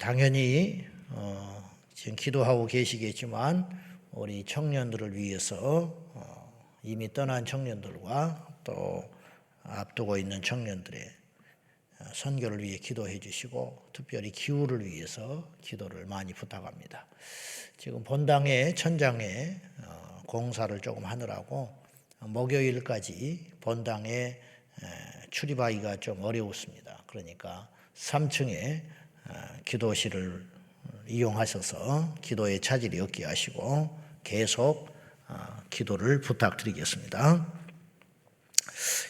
당연히 지금 기도하고 계시겠지만 우리 청년들을 위해서 이미 떠난 청년들과 또 앞두고 있는 청년들의 선교를 위해 기도해 주시고 특별히 기후를 위해서 기도를 많이 부탁합니다. 지금 본당의 천장에 공사를 조금 하느라고 목요일까지 본당에 출입하기가 좀 어려웠습니다. 그러니까 3층에 기도실을 이용하셔서 기도에 차질이 없게 하시고 계속 기도를 부탁드리겠습니다.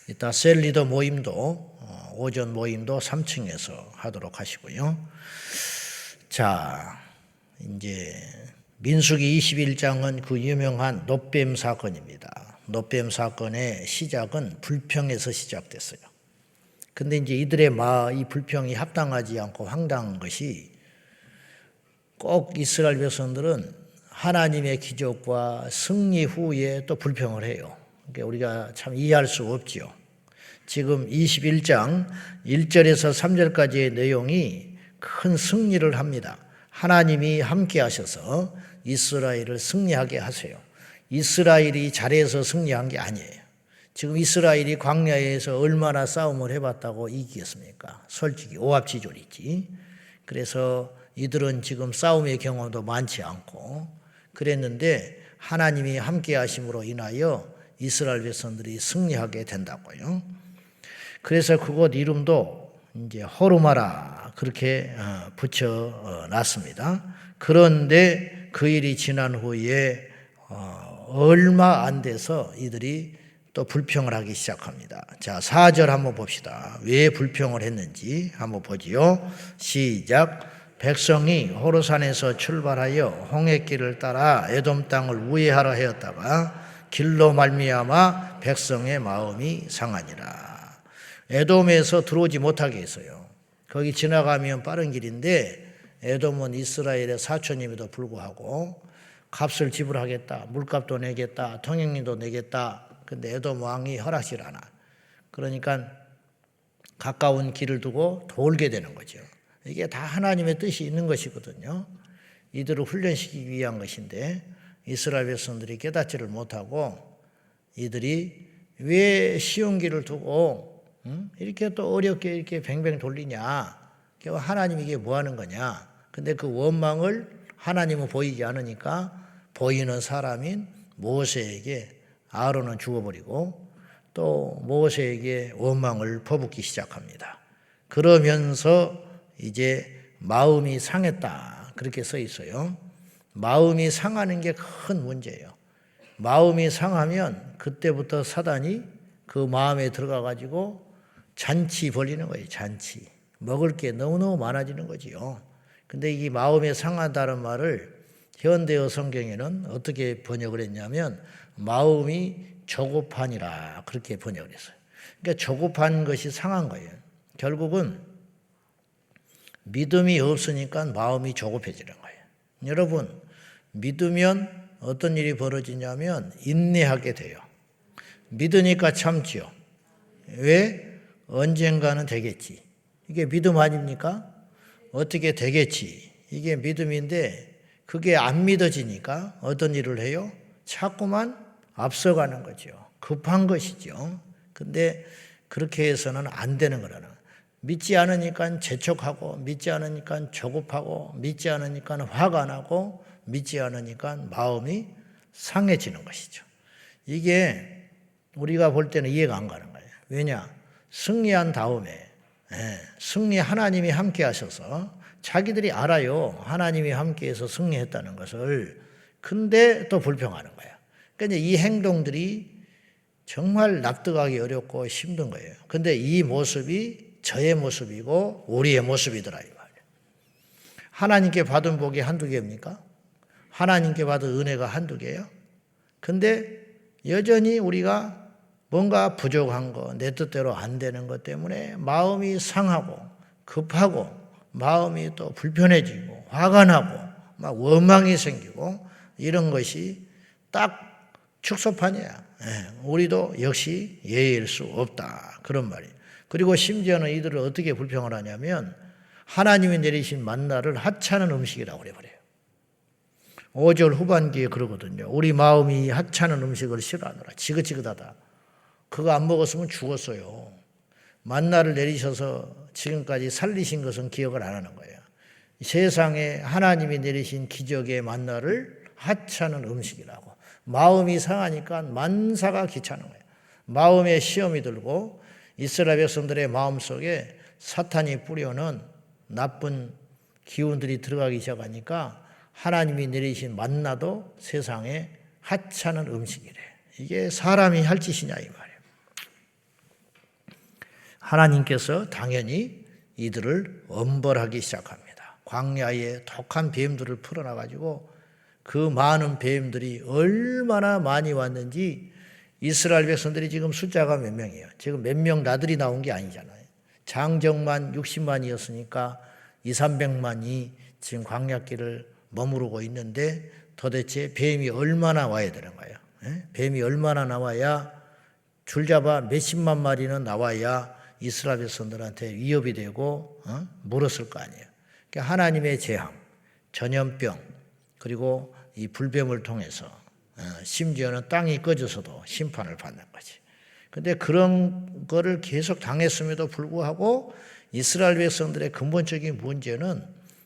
이따 셀 리더 모임도 오전 모임도 3층에서 하도록 하시고요. 자, 이제 민수기 21장은 그 유명한 놋뱀 사건입니다. 놋뱀 사건의 시작은 불평에서 시작됐어요. 근데 이제 이들의 이 불평이 합당하지 않고 황당한 것이 꼭 이스라엘 백성들은 하나님의 기적과 승리 후에 또 불평을 해요. 그러니까 우리가 참 이해할 수 없지요. 지금 21장 1절에서 3절까지의 내용이 큰 승리를 합니다. 하나님이 함께 하셔서 이스라엘을 승리하게 하세요. 이스라엘이 잘해서 승리한 게 아니에요. 지금 이스라엘이 광야에서 얼마나 싸움을 해봤다고 이기겠습니까? 솔직히 오합지졸이지. 그래서 이들은 지금 싸움의 경험도 많지 않고 그랬는데 하나님이 함께 하심으로 인하여 이스라엘 백성들이 승리하게 된다고요. 그래서 그곳 이름도 이제 호르마라 그렇게 붙여놨습니다. 그런데 그 일이 지난 후에 얼마 안 돼서 이들이 또 불평을 하기 시작합니다. 자, 4절 한번 봅시다. 왜 불평을 했는지 한번 보지요. 시작. 백성이 호르산에서 출발하여 홍해길을 따라 에돔 땅을 우회하러 하였다가 길로 말미암아 백성의 마음이 상하니라. 에돔에서 들어오지 못하게 했어요. 거기 지나가면 빠른 길인데 에돔은 이스라엘의 사촌임에도 불구하고 값을 지불하겠다, 물값도 내겠다, 통행료도 내겠다. 근데 에돔 왕이 허락질 않아. 그러니까 가까운 길을 두고 돌게 되는 거죠. 이게 다 하나님의 뜻이 있는 것이거든요. 이들을 훈련시키기 위한 것인데 이스라엘 백성들이 깨닫지를 못하고 이들이 왜 쉬운 길을 두고 이렇게 또 어렵게 이렇게 뱅뱅 돌리냐. 하나님이 이게 뭐 하는 거냐. 근데 그 원망을 하나님은 보이지 않으니까 보이는 사람인 모세에게 아론은 죽어버리고 또 모세에게 원망을 퍼붓기 시작합니다. 그러면서 이제 마음이 상했다 그렇게 써 있어요. 마음이 상하는 게 큰 문제예요. 마음이 상하면 그때부터 사단이 그 마음에 들어가 가지고 잔치 벌리는 거예요. 잔치. 먹을 게 너무너무 많아지는 거지요. 근데 이 마음이 상하다는 말을 현대어 성경에는 어떻게 번역을 했냐면 마음이 조급하니라 그렇게 번역을 했어요. 그러니까 조급한 것이 상한 거예요. 결국은 믿음이 없으니까 마음이 조급해지는 거예요. 여러분, 믿으면 어떤 일이 벌어지냐면 인내하게 돼요. 믿으니까 참지요. 왜? 언젠가는 되겠지. 이게 믿음 아닙니까? 어떻게 되겠지. 이게 믿음인데 그게 안 믿어지니까 어떤 일을 해요? 자꾸만 앞서가는 거죠. 급한 것이죠. 근데 그렇게 해서는 안 되는 거라는 거예요. 믿지 않으니까 재촉하고 믿지 않으니까 조급하고 믿지 않으니까 화가 나고 믿지 않으니까 마음이 상해지는 것이죠. 이게 우리가 볼 때는 이해가 안 가는 거예요. 왜냐? 승리한 다음에 승리 하나님이 함께 하셔서 자기들이 알아요. 하나님이 함께해서 승리했다는 것을. 근데 또 불평하는 거예요. 그러니까 이 행동들이 정말 납득하기 어렵고 힘든 거예요. 근데 이 모습이 저의 모습이고 우리의 모습이더라 이 말이에요. 하나님께 받은 복이 한두 개입니까? 하나님께 받은 은혜가 한두 개예요? 근데 여전히 우리가 뭔가 부족한 거, 내 뜻대로 안 되는 것 때문에 마음이 상하고 급하고 마음이 또 불편해지고 화가 나고 막 원망이 생기고 이런 것이 딱 축소판이야. 우리도 역시 예의일 수 없다. 그런 말이에요. 그리고 심지어는 이들을 어떻게 불평을 하냐면 하나님이 내리신 만나를 하찮은 음식이라고 그래버려요. 5절 후반기에 그러거든요. 우리 마음이 하찮은 음식을 싫어하노라. 지긋지긋하다. 그거 안 먹었으면 죽었어요. 만나를 내리셔서 지금까지 살리신 것은 기억을 안 하는 거예요. 세상에 하나님이 내리신 기적의 만나를 하찮은 음식이라고. 마음이 상하니까 만사가 귀찮은 거예요. 마음에 시험이 들고 이스라엘 백성들의 마음속에 사탄이 뿌려놓은 나쁜 기운들이 들어가기 시작하니까 하나님이 내리신 만나도 세상에 하찮은 음식이래. 이게 사람이 할 짓이냐 이 말이에요. 하나님께서 당연히 이들을 엄벌하기 시작합니다. 광야에 독한 뱀들을 풀어놔가지고 그 많은 뱀들이 얼마나 많이 왔는지 이스라엘 백성들이 지금 숫자가 몇 명이에요? 지금 몇 명 나들이 나온 게 아니잖아요. 장정만 60만이었으니까 200~300만이 지금 광야길을 머무르고 있는데 도대체 뱀이 얼마나 와야 되는 거예요? 뱀이 얼마나 나와야 줄잡아 몇십만 마리는 나와야 이스라엘 백성들한테 위협이 되고 물었을 거 아니에요. 그러니까 하나님의 재앙, 전염병 그리고 이 불뱀을 통해서 심지어는 땅이 꺼져서도 심판을 받는 거지. 그런데 그런 거를 계속 당했음에도 불구하고 이스라엘 백성들의 근본적인 문제는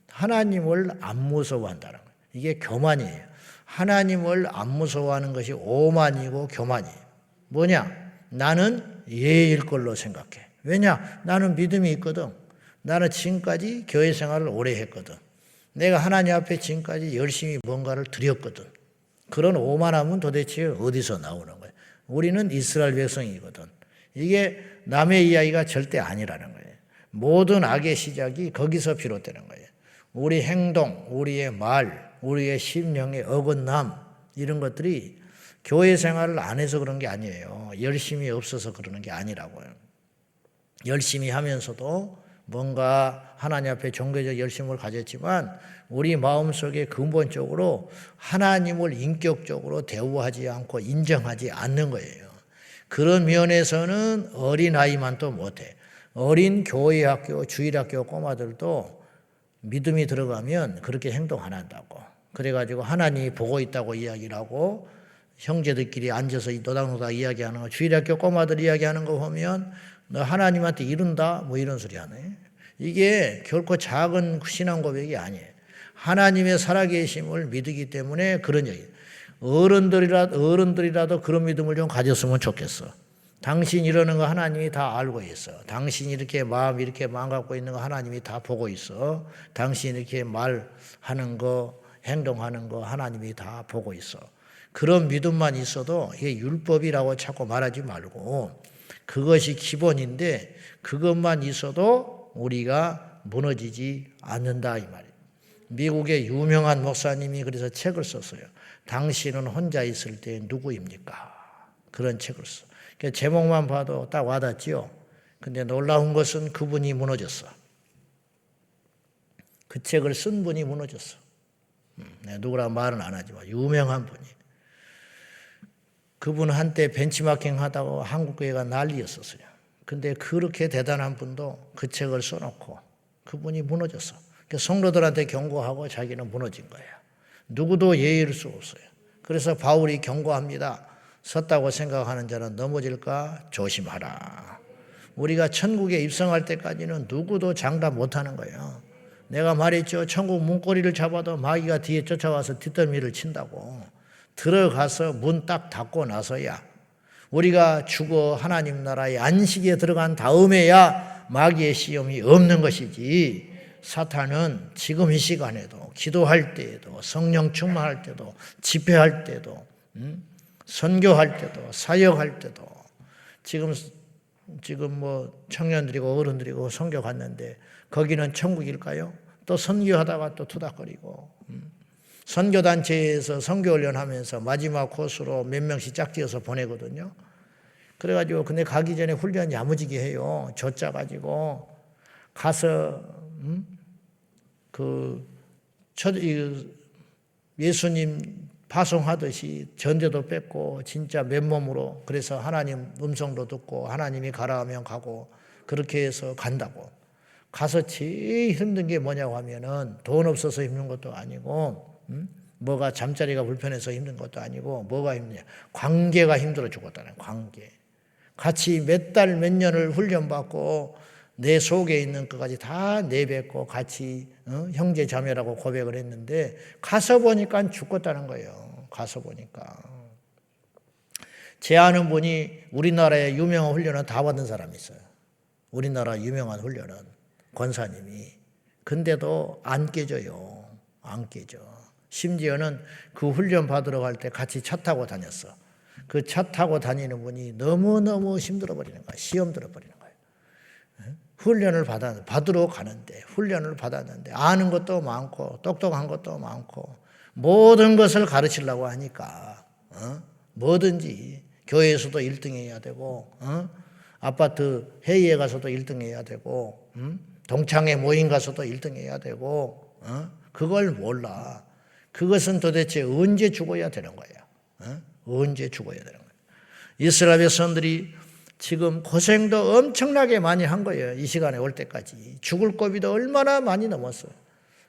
하나님을 안 무서워한다는 거예요. 이게 교만이에요. 하나님을 안 무서워하는 것이 오만이고 교만이에요. 뭐냐? 나는 예일 걸로 생각해. 왜냐? 나는 믿음이 있거든. 나는 지금까지 교회 생활을 오래 했거든. 내가 하나님 앞에 지금까지 열심히 뭔가를 드렸거든. 그런 오만함은 도대체 어디서 나오는 거예요? 우리는 이스라엘 백성이거든. 이게 남의 이야기가 절대 아니라는 거예요. 모든 악의 시작이 거기서 비롯되는 거예요. 우리 행동, 우리의 말, 우리의 심령의 어긋남 이런 것들이 교회 생활을 안 해서 그런 게 아니에요. 열심히 없어서 그러는 게 아니라고요. 열심히 하면서도 뭔가 하나님 앞에 종교적 열심을 가졌지만 우리 마음속에 근본적으로 하나님을 인격적으로 대우하지 않고 인정하지 않는 거예요. 그런 면에서는 어린아이만 또 못해. 어린 교회학교, 주일학교 꼬마들도 믿음이 들어가면 그렇게 행동 안 한다고. 그래가지고 하나님이 보고 있다고 이야기를 하고 형제들끼리 앉아서 노닥노닥 이야기하는 거, 주일학교 꼬마들 이야기하는 거 보면 너 하나님한테 이룬다? 뭐 이런 소리 하네. 이게 결코 작은 신앙 고백이 아니에요. 하나님의 살아계심을 믿기 때문에 그런 얘기예요. 어른들이라도 그런 믿음을 좀 가졌으면 좋겠어. 당신 이러는 거 하나님이 다 알고 있어. 당신 이렇게 마음 갖고 있는 거 하나님이 다 보고 있어. 당신 이렇게 말하는 거, 행동하는 거 하나님이 다 보고 있어. 그런 믿음만 있어도 이게 율법이라고 자꾸 말하지 말고 그것이 기본인데 그것만 있어도 우리가 무너지지 않는다 이 말이에요. 미국의 유명한 목사님이 그래서 책을 썼어요. 당신은 혼자 있을 때 누구입니까? 그런 책을 써. 제목만 봐도 딱 와닿지요. 근데 놀라운 것은 그분이 무너졌어. 그 책을 쓴 분이 무너졌어. 누구라 말은 안 하지만 유명한 분이. 그분은 한때 벤치마킹 하다가 한국교회가 난리였었어요. 근데 그렇게 대단한 분도 그 책을 써놓고 그분이 무너졌어. 성도들한테 경고하고 자기는 무너진 거예요. 누구도 예의를 수 없어요. 그래서 바울이 경고합니다. 섰다고 생각하는 자는 넘어질까 조심하라. 우리가 천국에 입성할 때까지는 누구도 장담 못하는 거예요. 내가 말했죠. 천국 문고리를 잡아도 마귀가 뒤에 쫓아와서 뒷덜미를 친다고. 들어가서 문 딱 닫고 나서야 우리가 죽어 하나님 나라의 안식에 들어간 다음에야 마귀의 시험이 없는 것이지 사탄은 지금 이 시간에도 기도할 때에도 성령 충만할 때도 집회할 때도 선교할 때도 사역할 때도 지금 뭐 청년들이고 어른들이고 선교 갔는데 거기는 천국일까요? 또 선교하다가 또 투닥거리고 선교단체에서 선교훈련하면서 마지막 코스로 몇 명씩 짝지어서 보내거든요. 그래가지고 근데 가기 전에 훈련 야무지게 해요. 조 짜가지고 가서 예수님 파송하듯이 전제도 뺏고 진짜 맨몸으로 그래서 하나님 음성도 듣고 하나님이 가라 하면 가고 그렇게 해서 간다고. 가서 제일 힘든 게 뭐냐고 하면은 돈 없어서 힘든 것도 아니고, 뭐가 잠자리가 불편해서 힘든 것도 아니고, 뭐가 힘드냐. 관계가 힘들어 죽었다는 관계. 같이 몇 달, 몇 년을 훈련받고 내 속에 있는 것까지 다 내뱉고 같이 형제 자매라고 고백을 했는데 가서 보니까 죽었다는 거예요. 가서 보니까. 제 아는 분이 우리나라의 유명한 훈련은 다 받은 사람이 있어요. 우리나라 유명한 훈련은 권사님이. 근데도 안 깨져요. 안 깨져. 심지어는 그 훈련 받으러 갈 때 같이 차 타고 다녔어. 그 차 타고 다니는 분이 너무너무 힘들어 버리는 거야. 시험 들어 버리는 거예요. 훈련을 받으러 가는데, 훈련을 받았는데, 아는 것도 많고, 똑똑한 것도 많고, 모든 것을 가르치려고 하니까, 뭐든지, 교회에서도 1등 해야 되고, 아파트 회의에 가서도 1등 해야 되고, 동창회 모임 가서도 1등 해야 되고, 그걸 몰라. 그것은 도대체 언제 죽어야 되는 거야? 언제 죽어야 되는 거야? 이스라엘 백성들이 지금 고생도 엄청나게 많이 한 거예요. 이 시간에 올 때까지. 죽을 고비도 얼마나 많이 넘었어요.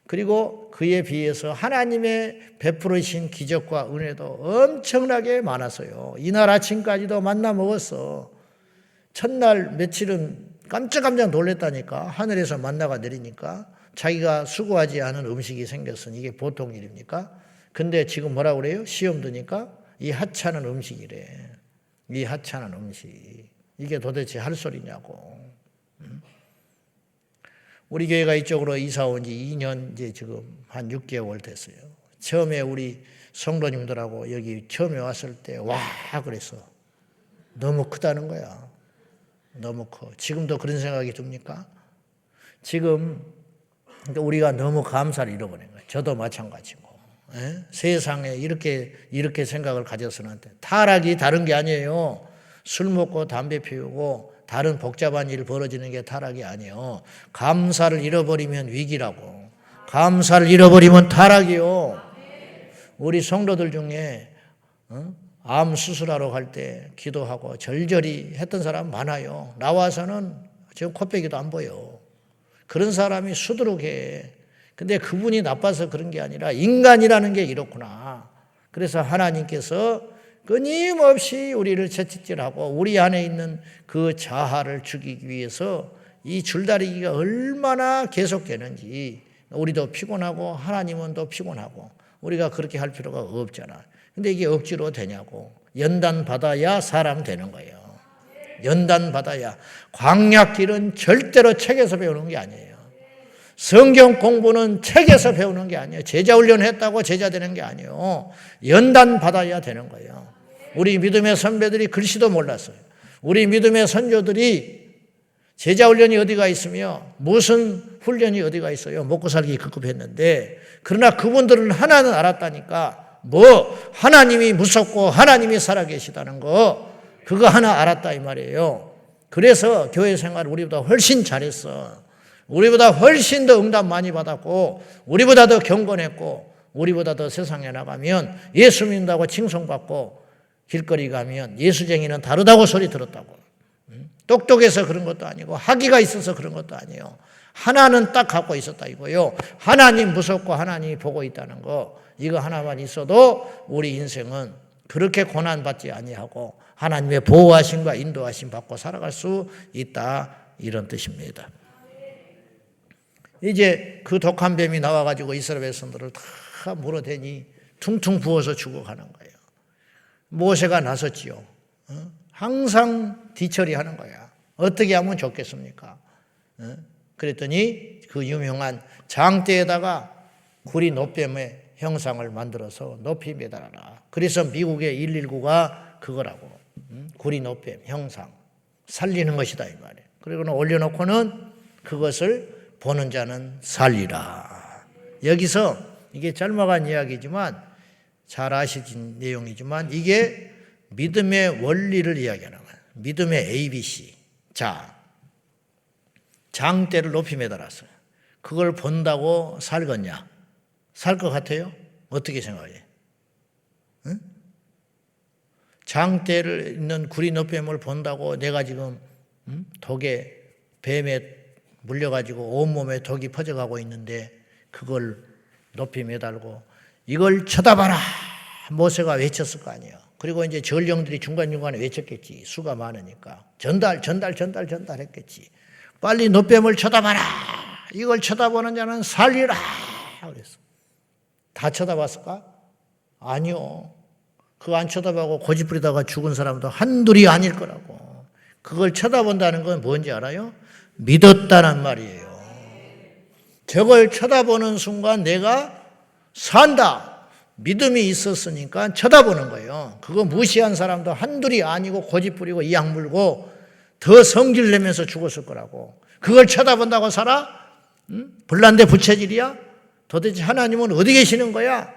그리고 그에 비해서 하나님의 베풀으신 기적과 은혜도 엄청나게 많았어요. 이날 아침까지도 만나 먹었어. 첫날 며칠은 깜짝깜짝 놀랬다니까. 하늘에서 만나가 내리니까 자기가 수고하지 않은 음식이 생겼으니 이게 보통 일입니까? 근데 지금 뭐라고 그래요? 시험 드니까 이 하찮은 음식이래. 이 하찮은 음식. 이게 도대체 할 소리냐고. 우리 교회가 이쪽으로 이사 온 지 2년 이제 지금 한 6개월 됐어요. 처음에 우리 성도님들하고 여기 처음에 왔을 때 와 그랬어. 너무 크다는 거야. 너무 커. 지금도 그런 생각이 듭니까? 지금 우리가 너무 감사를 잃어버린 거예요. 저도 마찬가지고. 에? 세상에 이렇게 생각을 가져서는 안 돼. 타락이 다른 게 아니에요. 술 먹고 담배 피우고 다른 복잡한 일 벌어지는 게 타락이 아니에요. 감사를 잃어버리면 위기라고. 감사를 잃어버리면 타락이요. 우리 성도들 중에 암 수술하러 갈 때 기도하고 절절히 했던 사람 많아요. 나와서는 지금 코빼기도 안 보여. 그런 사람이 수두룩해. 근데 그분이 나빠서 그런 게 아니라 인간이라는 게 이렇구나. 그래서 하나님께서 끊임없이 우리를 채찍질하고 우리 안에 있는 그 자아를 죽이기 위해서 이 줄다리기가 얼마나 계속되는지 우리도 피곤하고 하나님은 또 피곤하고 우리가 그렇게 할 필요가 없잖아. 근데 이게 억지로 되냐고. 연단 받아야 사람 되는 거예요. 연단 받아야. 광약길은 절대로 책에서 배우는 게 아니에요. 성경 공부는 책에서 배우는 게 아니에요. 제자 훈련했다고 제자 되는 게 아니에요. 연단 받아야 되는 거예요. 우리 믿음의 선배들이 글씨도 몰랐어요. 우리 믿음의 선조들이 제자 훈련이 어디가 있으며 무슨 훈련이 어디가 있어요. 먹고 살기 급급했는데 그러나 그분들은 하나는 알았다니까. 하나님이 무섭고 하나님이 살아계시다는 거 그거 하나 알았다 이 말이에요. 그래서 교회 생활 우리보다 훨씬 잘했어. 우리보다 훨씬 더 응답 많이 받았고 우리보다 더 경건했고 우리보다 더 세상에 나가면 예수 믿는다고 칭송받고 길거리 가면 예수쟁이는 다르다고 소리 들었다고. 똑똑해서 그런 것도 아니고 학위가 있어서 그런 것도 아니에요. 하나는 딱 갖고 있었다 이거요. 하나님 무섭고 하나님이 보고 있다는 거 이거 하나만 있어도 우리 인생은 그렇게 고난받지 아니하고 하나님의 보호하심과 인도하심 받고 살아갈 수 있다 이런 뜻입니다. 이제 그 독한 뱀이 나와가지고 이스라엘 백성들을 다 물어대니 퉁퉁 부어서 죽어가는 거예요. 모세가 나섰지요. 항상 뒤처리하는 거야. 어떻게 하면 좋겠습니까? 그랬더니 그 유명한 장대에다가 구리 노뱀의 형상을 만들어서 높이 매달아라. 그래서 미국의 119가 그거라고. 구리 노뱀 형상. 살리는 것이다 이 말이에요. 그리고는 올려놓고는 그것을 보는 자는 살리라. 여기서 이게 짧아간 이야기지만 잘 아시는 내용이지만 이게 믿음의 원리를 이야기하는 거예요. 믿음의 ABC. 자, 장대를 높이 매달았어요. 그걸 본다고 살겠냐? 살 것 같아요? 어떻게 생각해? 응? 장대를 있는 구리 노뱀을 본다고 내가 지금 독에 뱀에 물려가지고 온몸에 독이 퍼져가고 있는데 그걸 높이 매달고 이걸 쳐다봐라 모세가 외쳤을 거 아니에요. 그리고 이제 전령들이 중간중간에 외쳤겠지. 수가 많으니까 전달했겠지. 빨리 노뱀을 쳐다봐라. 이걸 쳐다보는 자는 살리라 그랬어. 다 쳐다봤을까? 아니요. 그거 안 쳐다보고 고집부리다가 죽은 사람도 한둘이 아닐 거라고. 그걸 쳐다본다는 건 뭔지 알아요? 믿었다는 말이에요. 저걸 쳐다보는 순간 내가 산다. 믿음이 있었으니까 쳐다보는 거예요. 그거 무시한 사람도 한둘이 아니고 고집부리고 이악 물고 더 성질 내면서 죽었을 거라고. 그걸 쳐다본다고 살아? 응? 불난데 부채질이야? 도대체 하나님은 어디 계시는 거야?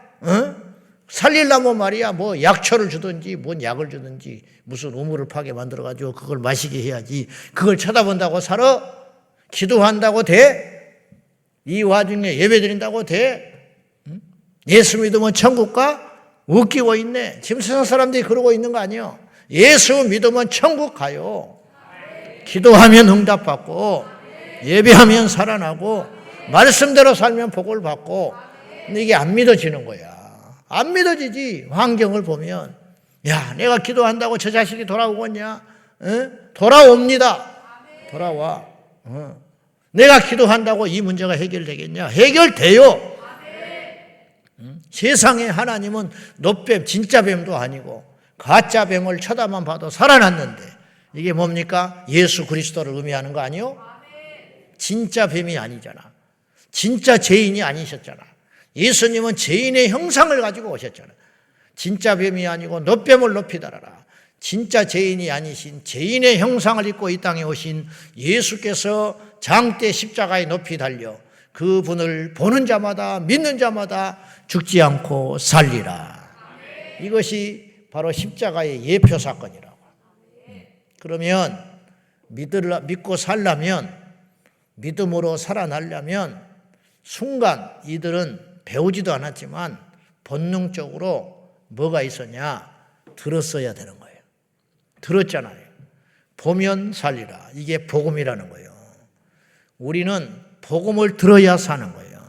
살리려면 말이야 뭐 약초를 주든지 뭔 약을 주든지 무슨 우물을 파게 만들어가지고 그걸 마시게 해야지. 그걸 쳐다본다고 살아? 기도한다고 돼? 이 와중에 예배드린다고 돼? 예수 믿으면 천국 가? 웃기고 있네. 지금 세상 사람들이 그러고 있는 거 아니에요. 예수 믿으면 천국 가요. 기도하면 응답받고 예배하면 살아나고 말씀대로 살면 복을 받고. 근데 이게 안 믿어지는 거야. 안 믿어지지. 환경을 보면 야 내가 기도한다고 저 자식이 돌아오겠냐? 돌아옵니다. 돌아와. 내가 기도한다고 이 문제가 해결되겠냐? 해결돼요. 세상에 하나님은 노뱀 진짜 뱀도 아니고 가짜 뱀을 쳐다만 봐도 살아났는데 이게 뭡니까? 예수 그리스도를 의미하는 거 아니요? 진짜 뱀이 아니잖아. 진짜 죄인이 아니셨잖아. 예수님은 죄인의 형상을 가지고 오셨잖아. 진짜 뱀이 아니고 노뱀을 높이 달아라. 진짜 죄인이 아니신 죄인의 형상을 입고 이 땅에 오신 예수께서 장대 십자가에 높이 달려 그분을 보는 자마다 믿는 자마다 죽지 않고 살리라. 이것이 바로 십자가의 예표 사건이라고. 그러면 믿고 살려면 믿음으로 살아나려면 순간 이들은 배우지도 않았지만 본능적으로 뭐가 있었냐? 들었어야 되는 거예요. 들었잖아요. 보면 살리라. 이게 복음이라는 거예요. 우리는 복음을 들어야 사는 거예요.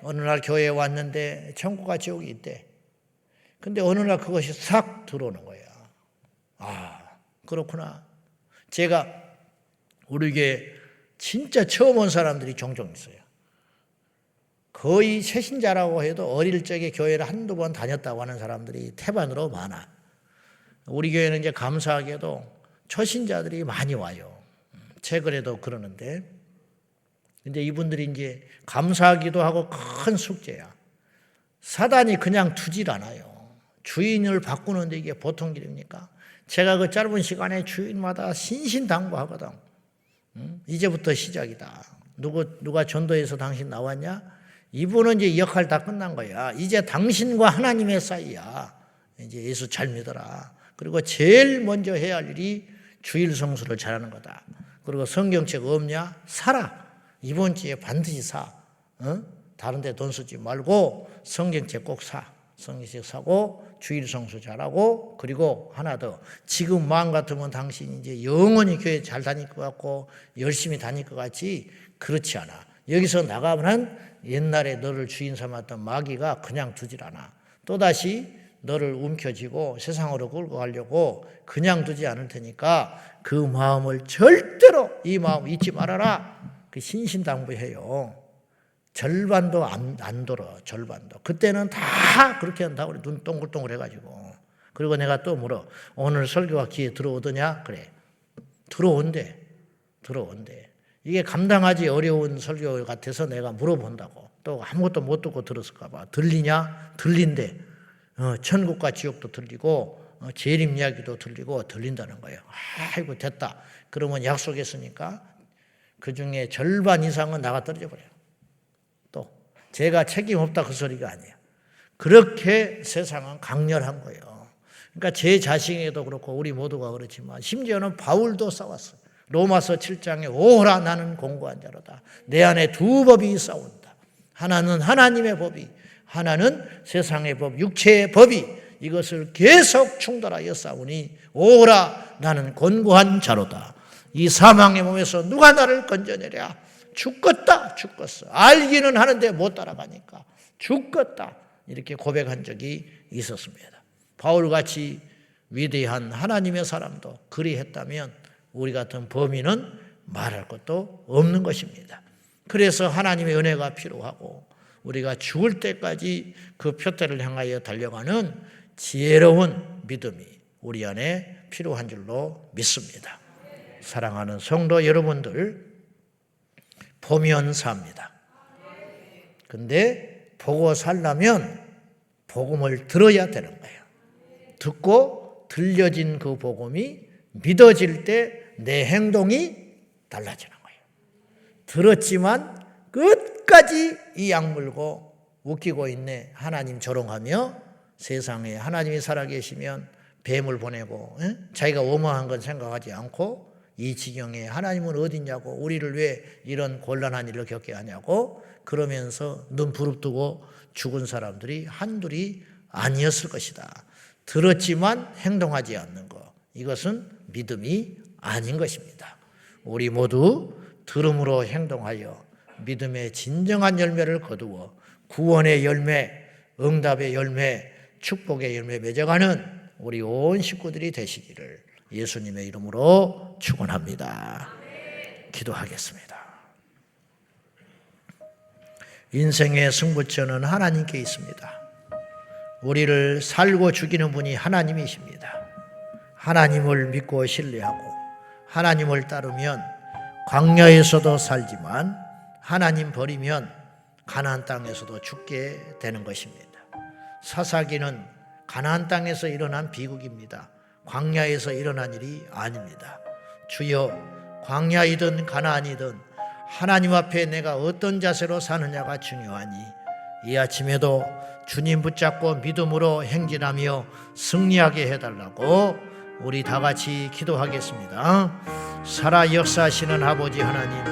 어느 날 교회에 왔는데 천국과 지옥이 있대. 근데 어느 날 그것이 싹 들어오는 거야. 아, 그렇구나. 제가 우리 교회 진짜 처음 온 사람들이 종종 있어요. 거의 새신자라고 해도 어릴 적에 교회를 한두 번 다녔다고 하는 사람들이 태반으로 많아. 우리 교회는 이제 감사하게도 초신자들이 많이 와요. 최근에도 그러는데. 근데 이분들이 이제 감사하기도 하고 큰 숙제야. 사단이 그냥 두질 않아요. 주인을 바꾸는데 이게 보통 일입니까? 제가 그 짧은 시간에 주인마다 신신당부하거든. 이제부터 시작이다. 누가 전도해서 당신 나왔냐? 이분은 이제 역할 다 끝난 거야. 이제 당신과 하나님의 사이야. 이제 예수 잘 믿어라. 그리고 제일 먼저 해야 할 일이 주일 성수를 잘하는 거다. 그리고 성경책 없냐? 사라. 이번 주에 반드시 사. 다른 데 돈 쓰지 말고 성경책 꼭 사. 성경책 사고 주일 성수 잘하고 그리고 하나 더. 지금 마음 같으면 당신이 이제 영원히 교회 잘 다닐 것 같고 열심히 다닐 것 같지 그렇지 않아. 여기서 나가면 옛날에 너를 주인 삼았던 마귀가 그냥 두질 않아. 또다시 너를 움켜쥐고 세상으로 끌고 가려고 그냥 두지 않을 테니까 그 마음을 절대로 이 마음 잊지 말아라. 그 신신당부해요. 절반도 안 돌아. 절반도. 그때는 다 그렇게 한다고 그래. 눈 동글동글 해가지고. 그리고 내가 또 물어. 오늘 설교가 귀에 들어오더냐? 그래. 들어온대. 이게 감당하기 어려운 설교 같아서 내가 물어본다고. 또 아무것도 못 듣고 들었을까 봐. 들리냐? 들린대. 천국과 지옥도 들리고 재림 이야기도 들린다는 거예요. 아이고 됐다. 그러면 약속했으니까 그중에 절반 이상은 나가 떨어져 버려요. 또 제가 책임 없다 그 소리가 아니에요. 그렇게 세상은 강렬한 거예요. 그러니까 제 자신에도 그렇고 우리 모두가 그렇지만 심지어는 바울도 싸웠어요. 로마서 7장에 오라 나는 공고한 자로다. 내 안에 두 법이 싸운다. 하나는 하나님의 법이, 하나는 세상의 법, 육체의 법이 이것을 계속 충돌하여 싸우니 오라 나는 권고한 자로다. 이 사망의 몸에서 누가 나를 건져내랴. 죽겠다, 죽겠어. 알기는 하는데 못 따라가니까 죽겠다. 이렇게 고백한 적이 있었습니다. 바울같이 위대한 하나님의 사람도 그리 했다면 우리 같은 범인은 말할 것도 없는 것입니다. 그래서 하나님의 은혜가 필요하고 우리가 죽을 때까지 그 표대를 향하여 달려가는 지혜로운 믿음이 우리 안에 필요한 줄로 믿습니다. 사랑하는 성도 여러분들, 보면 삽니다. 근데 보고 살려면 복음을 들어야 되는 거예요. 듣고 들려진 그 복음이 믿어질 때 내 행동이 달라지는 거예요. 들었지만 끝까지 이 약물고 웃기고 있네. 하나님 조롱하며 세상에 하나님이 살아계시면 뱀을 보내고 자기가 어마한 건 생각하지 않고 이 지경에 하나님은 어디 있냐고 우리를 왜 이런 곤란한 일을 겪게 하냐고 그러면서 눈 부릅뜨고 죽은 사람들이 한둘이 아니었을 것이다. 들었지만 행동하지 않는 것, 이것은 믿음이 아닌 것입니다. 우리 모두 들음으로 행동하여 믿음의 진정한 열매를 거두어 구원의 열매, 응답의 열매, 축복의 열매 맺어가는 우리 온 식구들이 되시기를 예수님의 이름으로 축원합니다. 기도하겠습니다. 인생의 승부처는 하나님께 있습니다. 우리를 살고 죽이는 분이 하나님이십니다. 하나님을 믿고 신뢰하고 하나님을 따르면 광야에서도 살지만 하나님 버리면 가나안 땅에서도 죽게 되는 것입니다. 사사기는 가나안 땅에서 일어난 비극입니다. 광야에서 일어난 일이 아닙니다. 주여, 광야이든 가나안이든 하나님 앞에 내가 어떤 자세로 사느냐가 중요하니 이 아침에도 주님 붙잡고 믿음으로 행진하며 승리하게 해달라고 우리 다 같이 기도하겠습니다. 살아 역사하시는 아버지 하나님,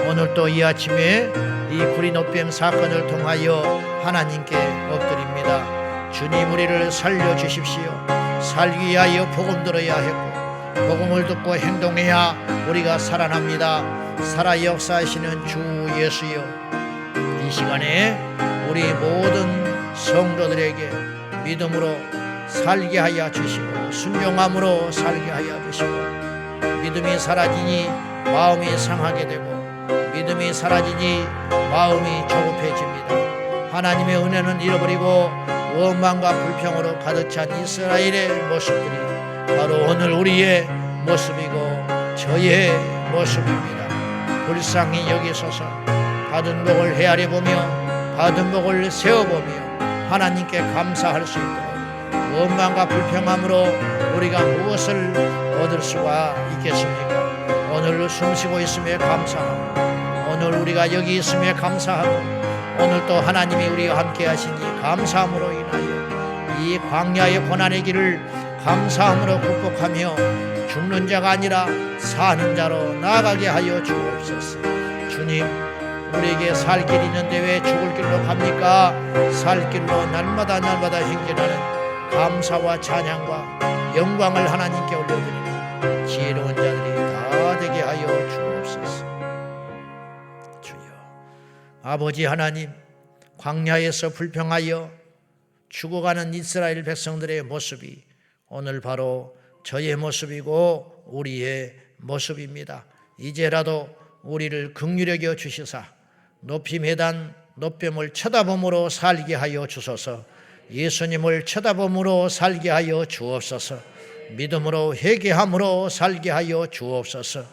오늘 또 이 아침에 이 구리노뱀 사건을 통하여 하나님께 엎드립니다. 주님, 우리를 살려주십시오. 살기 위하여 복음 들어야 했고 복음을 듣고 행동해야 우리가 살아납니다. 살아 역사하시는 주 예수여, 이 시간에 우리 모든 성도들에게 믿음으로 살게 하여 주시고 순종함으로 살게 하여 주시고 믿음이 사라지니 마음이 상하게 되고 믿음이 사라지니 마음이 조급해집니다. 하나님의 은혜는 잃어버리고 원망과 불평으로 가득 찬 이스라엘의 모습들이 바로 오늘 우리의 모습이고 저의 모습입니다. 불쌍히 여기소서. 받은 복을 헤아려 보며 받은 복을 세워보며 하나님께 감사할 수 있도록 원망과 불평함으로 우리가 무엇을 얻을 수가 있겠습니까? 오늘 숨쉬고 있음에 감사하고 오늘 우리가 여기 있음에 감사하고 오늘 또 하나님이 우리와 함께 하시니 감사함으로 인하여 이 광야의 고난의 길을 감사함으로 극복하며 죽는 자가 아니라 사는 자로 나아가게 하여 주옵소서. 주님, 우리에게 살 길이 있는데 왜 죽을 길로 갑니까? 살 길로 날마다 행진하는 감사와 찬양과 영광을 하나님께 올려드리는 지혜로운 자들이 다 되게 하여 주옵소서. 주여, 아버지 하나님, 광야에서 불평하여 죽어가는 이스라엘 백성들의 모습이 오늘 바로 저의 모습이고 우리의 모습입니다. 이제라도 우리를 긍휼히 여겨 주시사 높이 매단 높뱀을 쳐다봄으로 살게 하여 주소서. 예수님을 쳐다봄으로 살게 하여 주옵소서. 믿음으로 회개함으로 살게 하여 주옵소서.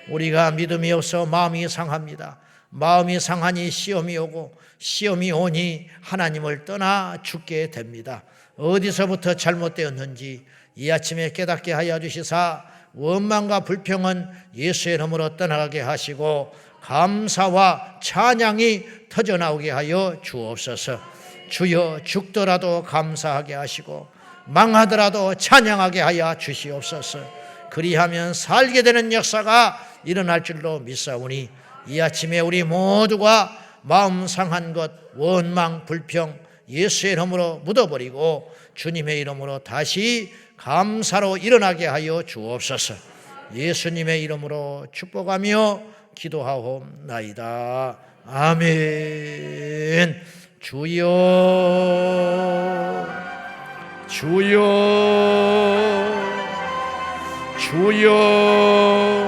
우리가 믿음이 없어 마음이 상합니다. 마음이 상하니 시험이 오고 시험이 오니 하나님을 떠나 죽게 됩니다. 어디서부터 잘못되었는지 이 아침에 깨닫게 하여 주시사 원망과 불평은 예수의 이름으로 떠나가게 하시고 감사와 찬양이 터져나오게 하여 주옵소서. 주여, 죽더라도 감사하게 하시고 망하더라도 찬양하게 하여 주시옵소서. 그리하면 살게 되는 역사가 일어날 줄로 믿사오니 이 아침에 우리 모두가 마음 상한 것, 원망, 불평 예수의 이름으로 묻어버리고 주님의 이름으로 다시 감사로 일어나게 하여 주옵소서. 예수님의 이름으로 축복하며 기도하옵나이다. 아멘. 주여 주여 주여